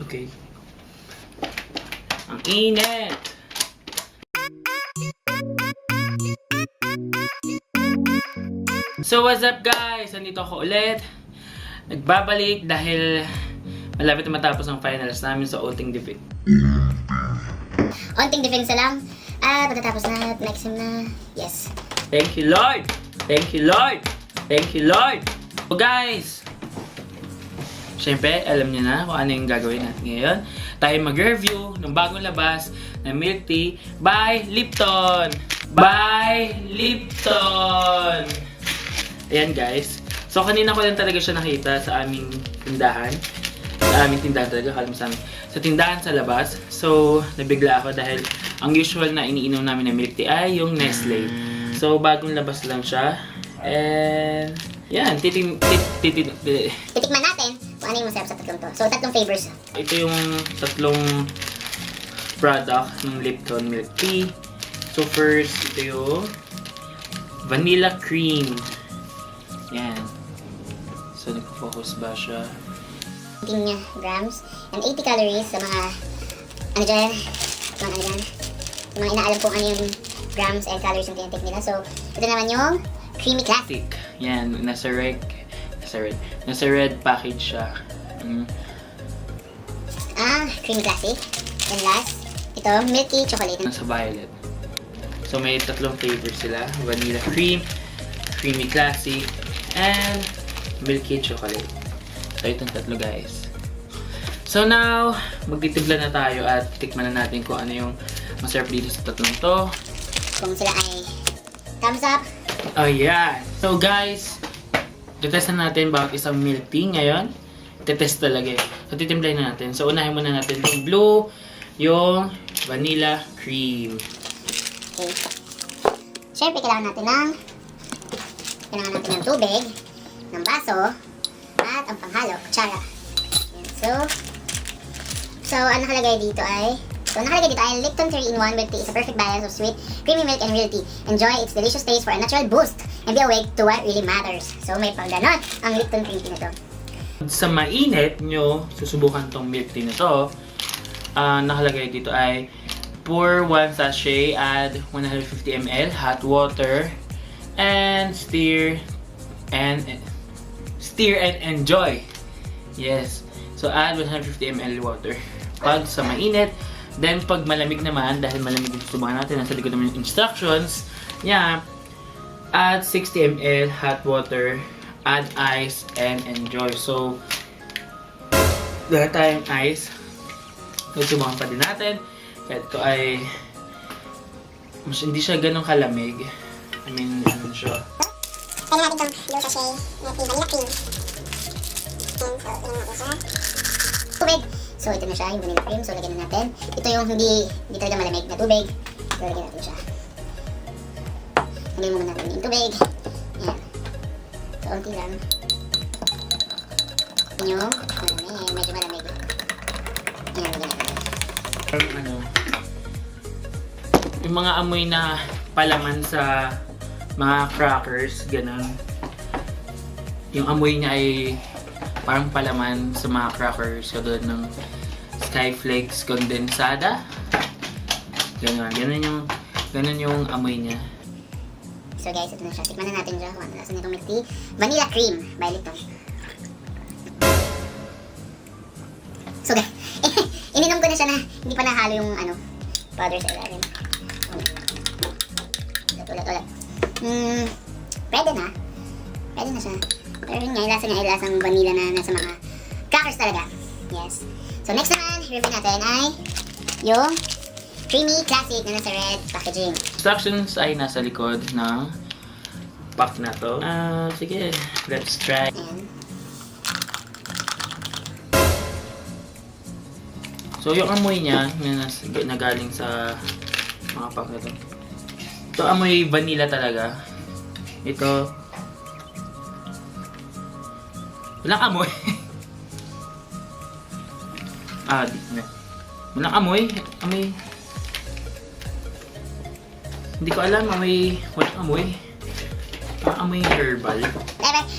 Okay. Ang init! So what's up guys? Nandito ako ulit. Nagbabalik dahil malapit na matapos ang finals namin sa Onting Defense. Onting defense na lang. Pagkatapos na, next sem na. Yes. Thank you Lord! Thank you Lord! Thank you Lord! So guys, syempre, alam niyo na kung ano yung gagawin natin ngayon. Tayo mag-review ng bagong labas na milk tea by Lipton. By Lipton! Ayan guys. So kanina ko lang talaga siya nakita sa aming tindahan. Sa aming tindahan talaga, kalam sa amin. Sa tindahan sa labas. So, nabigla ako dahil ang usual na iniinom namin na milk tea ay yung Nestle. So, bagong labas lang siya. And, yan, titikman natin kung ano yung masarap sa tatlong to. So, tatlong flavors. Ito yung tatlong product ng Lipton milk tea. So, first, ito yung vanilla cream. Yan. So, nagpo-focus ba siya? 18 grams and 80 calories sa mga sa mga inaalam kung ano yung grams and calories yung tinitake nila. So, ito naman yung creamy classic. Yan, nasa red package siya. Creamy classic. And last, ito, milky chocolate. Nasa violet. So, may tatlong flavors sila. Vanilla cream, creamy classic, and milky chocolate. So, itong tatlo guys. So now, magtitimpla na tayo at tikman na natin kung ano yung masarap dito sa tatlong to. Kung sila ay thumbs up. Oh yeah! So guys, titest na natin bawat isang milk tea ngayon. Titest talaga eh. So titimplahin na natin. So unahin muna natin yung blue, yung vanilla cream. Okay. Siyempre, kailangan natin ng tubig, ng baso, at ang panghalo, kutsara. So, ang nakalagay dito ay Lipton 3-in-1 milk tea is a perfect balance of sweet, creamy milk and real tea. Enjoy its delicious taste for a natural boost and be awake to what really matters. So, may pang ganon ang Lipton green tea na to. Sa mainit nyo, susubukan tong milk tea na to. Nakalagay dito ay pour 1 sachet, add 150 ml hot water, and stir and enjoy. Yes. So, add 150 ml water. Pag sa mainit, then pag malamig naman, dahil malamig yung susubukan natin, nasa likod naman yung instructions, yeah, add 60 ml hot water, add ice, and enjoy. So, dahil tayong ice, susubukan pa din natin. Kaya ito ay, hindi siya ganun kalamig. I mean, ano siya. Pwede natin itong blue sachet na vanilla cream. And so, ilan natin siya. Tubig. So, ito na siya, yung vanilla cream. So, lagyan na natin. Ito yung hindi talaga malamig na tubig. So, lagyan natin siya. Lagyan muna natin yung tubig. Ayan. So, unti lang. Yung malamig. Medyo malamig. Ayan, lagyan natin. Yung mga amoy na palaman sa mga crackers, ganun. Yung amoy niya ay parang palaman sa mga crackers, katulad ng Skyflakes condensada. Ganun yung amoy niya. So guys, ito na siya. Tikman na natin siya kung ano nasa nitong milk tea. Vanilla cream by Lipton. So guys, ininom ko na siya na hindi pa nahalo yung powder sa ilalim. Ulit. Pwede na. Pwede na siya. Pero yun nga, yung lasa niya ay lasang vanilla na nasa mga crackers talaga. Yes. So next naman, review natin ay yung creamy classic na nasa red packaging. Instructions ay nasa likod ng pack na to. Sige, let's try. Ayan. So yung amoy niya na galing sa mga pack na to. Ito amoy vanilla talaga. Ito walang amoy. Walang amoy. Hindi ko alam, walang amoy. Amoy herbal.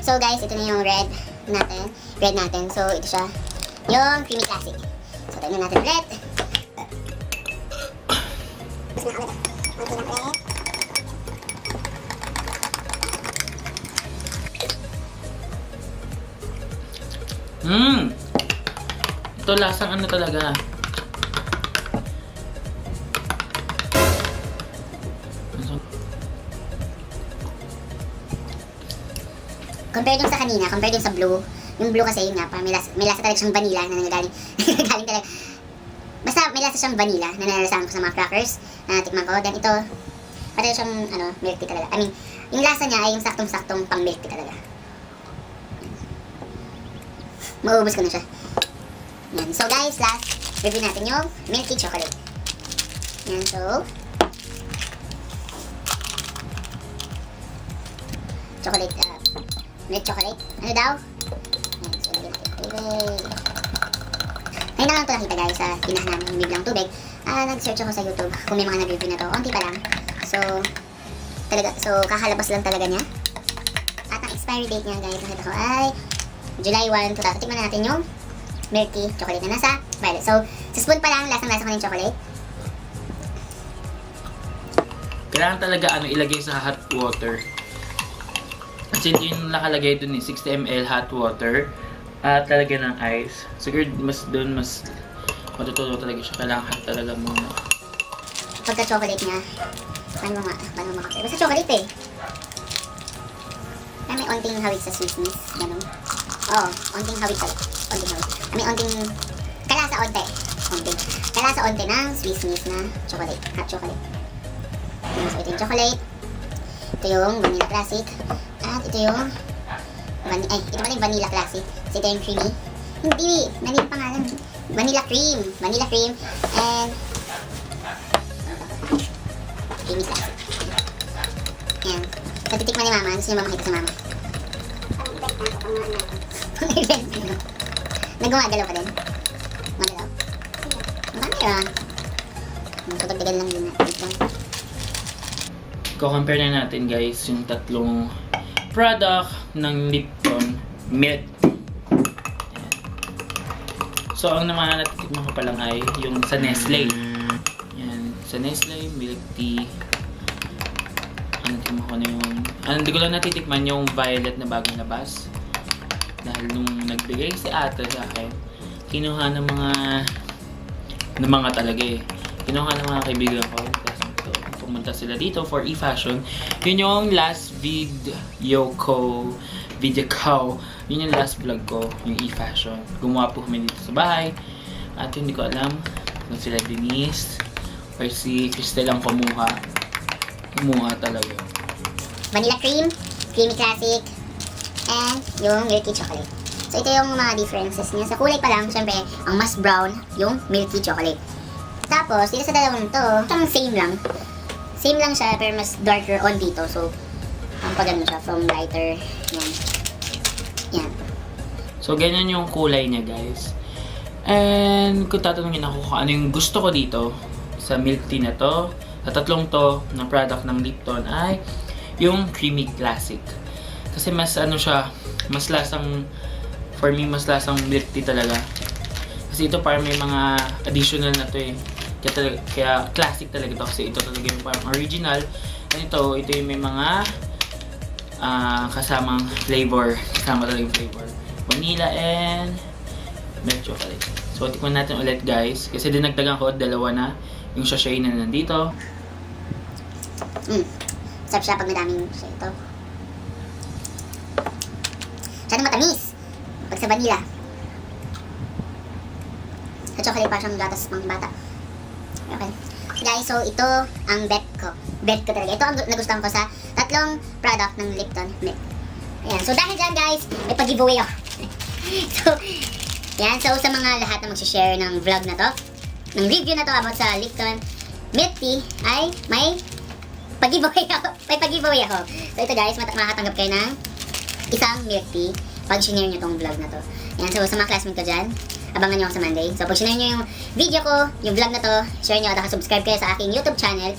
So guys, ito na yung red natin. So ito siya. Yung creamy classic. tingnan natin ulit. Konti lang ulit. Ito lasang ano talaga. Compare dun sa kanina, compare dun sa blue. Yung blue kasi yun nga, parang may lasa talaga siyang vanilla na nanggagaling. Galing talaga. Basta may lasa siyang vanilla na nalalasahan ko sa mga crackers na tikman ko. Then ito, pati siyang milk tea talaga. I mean, yung lasa niya ay yung saktong-saktong pang milk tea talaga. Mauubos ko na siya. Yan. So guys, last review natin yung milky chocolate. Yan, so chocolate, milk chocolate. Ano daw? Yan, so lagyan natin tubig. Ngayon na lang ito nakita guys sa tinahan namin yung biblang tubig. Nag-search ako sa YouTube kung may mga nag-review na to. Onti pa lang. So kakalabas lang talaga niya. At ang expiry date niya guys, nakita ko ay July 1, 2000. Tikman na natin yung milk tea chocolate na nasa violet. So, sa spoon pa lang, lasang-lasa ko na yung chocolate. Kailangan talaga ilagay sa hot water. Kasi ito yung nakalagay dun 60 ml hot water. At talagyan ng ice. Siguro mas matutulo talaga siya. Kailangan hot talaga muna. Pagka-chocolate niya, paano makakaya? Basta chocolate eh. Kaya may onting hawig sa sweetness. Ganun. Oo, onting hawig talaga. Onting hawig. May onting kalasa onte. Kalasa onte ng sweetness na chocolate. Hot chocolate. So, ito yung chocolate. Ito yung vanilla classic. At ito yung ito pala yung vanilla classic. So, ito yung creamy. Hindi, mali yung pangalan. Vanilla cream. Vanilla cream. And creamy classic. Yan. So, titikman ni mama. Gusto niyo ba makita sa mama? Nagumagalaw ka din? Magalaw? Marami ah. Tutagdagan lang din natin. Compare na natin guys yung tatlong product ng Lipton Milk. So ang naman natitikman ko pa lang ay yung sa Nestle. Yan, sa Nestle Milk Tea. Tikman ko na yung hindi ko lang natitikman yung violet na bagong labas. Dahil nung nagbigay si ate sa akin, kinuha ng mga talaga eh. Kinuha ng mga kaibigan ko. Pumunta sila dito for e-fashion. Yun yung last video ko. Yun yung last vlog ko, yung e-fashion. Gumawa po kami dito sa bahay. At hindi ko alam kung sila Denise or si Cristel ang kumuha. Kumuha talaga. Vanilla cream, creamy classic, and yung milky chocolate. So ito yung mga differences niya. Sa kulay pa lang, syempre, ang mas brown yung milky chocolate. Tapos, dito sa dalawang to, parang same lang. Same lang siya, pero mas darker on dito. So, ang pagano siya, from lighter. Yan. Yan. So, ganyan yung kulay niya, guys. And, kung tatanungin ako kung ano yung gusto ko dito sa milk tea na to, sa tatlong to ng product ng Lipton ay yung creamy classic. Kasi mas siya, mas lasang, for me, mas lasang milk tea talaga. Kasi ito parang may mga additional na to eh. Kaya classic talaga ito kasi ito talaga yung parang original. And ito yung may mga kasamang flavor. Kasama talaga yung flavor. Vanilla and milk chocolate. So, tikman natin ulit guys. Kasi dinagdagan ko, dalawa na. Yung sachet na nandito. Sarap siya pag madaming siya ito. Siya na matamis. Pag sa vanilla. Sa chocolate pa siyang gatas pang bata. Okay. Guys, so ito ang bet ko. Bet ko talaga. Ito ang nagustuhan ko sa tatlong product ng Lipton Milk. Ayan. So dahil dyan guys, may pag-giveaway ako. So, yan. So sa mga lahat na mag-share ng vlog na to, ng review na to about sa Lipton Milk Tea, ay may pag-giveaway ako. May pag-giveaway ako. So ito guys, makakatanggap kayo ng isang milk tea pag sinare nyo tong vlog na to. Yan. So sa mga classmate ko dyan, abangan nyo ako sa Monday. So, pag sinare nyo yung video ko, yung vlog na to, share nyo at subscribe kayo sa aking YouTube channel,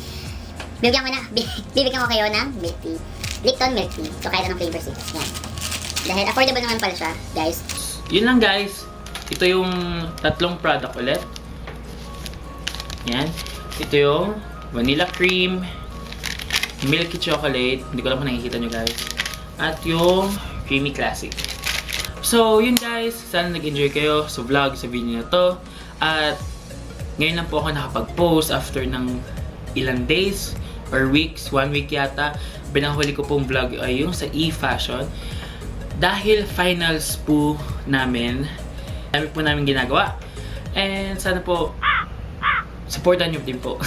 bibigyan ko kayo ng milk tea. Lipton Milk Tea. So, kahit anong flavors ito. Yan. Dahil affordable naman pala siya, guys. Yun lang guys. ito yung tatlong product ulit. Yan. Ito yung vanilla cream, milky chocolate, hindi ko lang kung nakikita nyo guys, at yung creamy classic. So, yun guys, sana nag-enjoy kayo sa vlog, sa video na to. At ngayon lang po ako nakapag-post after ng ilang days or weeks, 1 week yata. Pinanghuli ko pong vlog ay yung sa e-fashion. Dahil finals po namin, dami po namin ginagawa. And sana po, supportan nyo din po.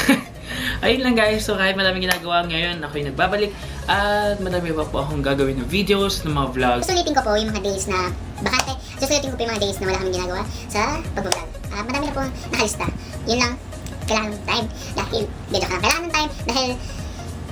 Ayun lang guys, so kahit maraming ginagawa ngayon, ako yung nagbabalik. At madami pa po akong gagawin ng videos, ng mga vlogs. Susulitin ko po yung mga days na bakante. Susulitin ko po yung mga days na wala kaming ginagawa sa pag-vlog. Madami na po nakalista. Yun lang, kailangan ng time. Dahil, kailangan ng time. Dahil,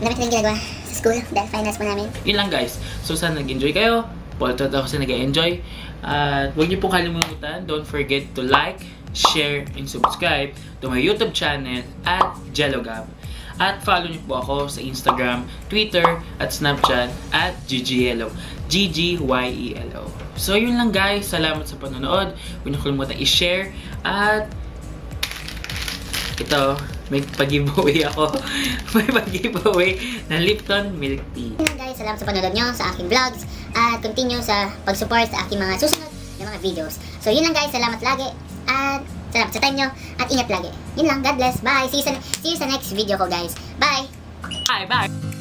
madami tayong ginagawa sa school. Dahil finals po namin. Yun lang guys. So sana nag-enjoy kayo. Pulutot ako sa nag-enjoy. At huwag niyo po kalimutan, don't forget to like, share, and subscribe to my YouTube channel at Jellogab. At follow niyo po ako sa Instagram, Twitter, at Snapchat at GGYelo. GGYELO. So yun lang guys. Salamat sa panonood. Huwag niyo kalimutan i-share. At ito, may pag-giveaway ako. May pag-giveaway ng Lipton Milk Tea. Yun lang guys, salamat sa panonood nyo sa aking vlogs. At continue sa pag-support sa aking mga susunod na mga videos. So yun lang guys, salamat lagi. At salamat sa time nyo. At ingat lagi. Yun lang, God bless. Bye. See you sa next video ko guys. Bye. Bye!